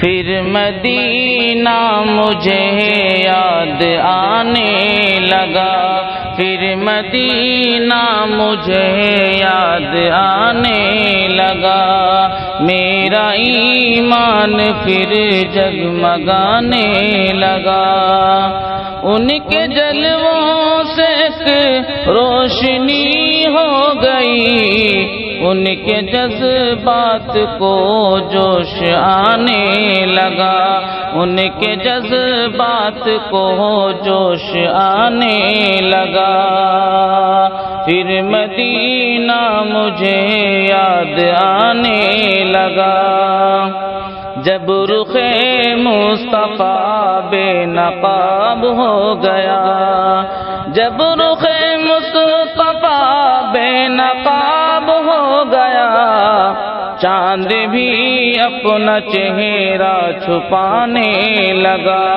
پھر مدینہ مجھے یاد آنے لگا، پھر مدینہ مجھے یاد آنے لگا، میرا ایمان پھر جگمگانے لگا، ان کے جلووں سے ایک روشنی ہو گئی، ان کے جذبات کو جوش آنے لگا، ان کے جذبات کو جوش آنے لگا، پھر مدینہ مجھے یاد آنے لگا، جب رخ مصطفیٰ بے نقاب ہو گیا، جب رخ مصطفیٰ بے نقاب ہو گیا، چاند بھی اپنا چہرہ چھپانے لگا،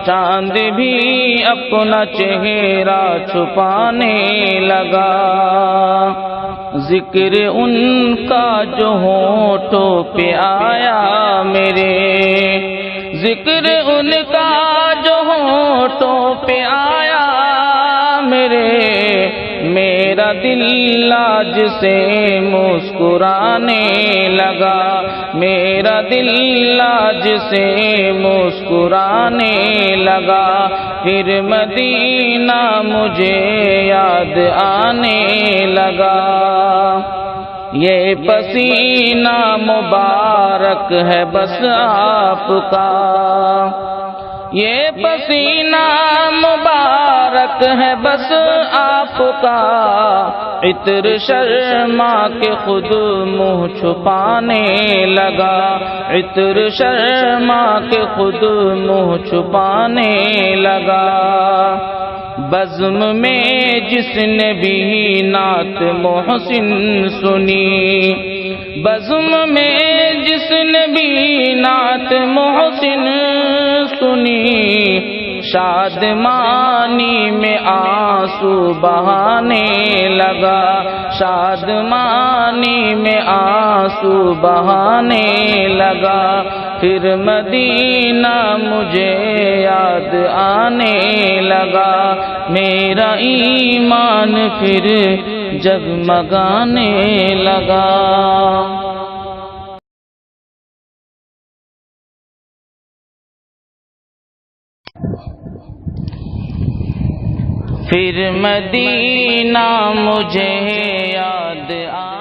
چاند بھی اپنا چہرہ چھپانے لگا، ذکر ان کا جو ہونٹوں پہ آیا میرے، ذکر ان کا جو ہونٹوں پہ آیا میرے، میرا دل آج سے مسکرانے لگا، میرا دل آج سے مسکرانے لگا، پھر مدینہ مجھے یاد آنے لگا، یہ پسینہ مبارک ہے بس آپ کا، یہ پسینہ مبارک ہے بس آپ کا، عطر شرما کے خود منہ چھپانے لگا، عطر شرما کے خود منہ چھپانے لگا، بزم میں جس نے بھی نعت محسن سنی، بزم میں جس نے بھی نعت محسن سنی، شادمانی میں آنسو بہانے لگا، شادمانی میں آنسو بہانے لگا، پھر مدینہ مجھے یاد آنے لگا، میرا ایمان پھر جگمگانے لگا۔ پھر مدینہ مجھے یاد آ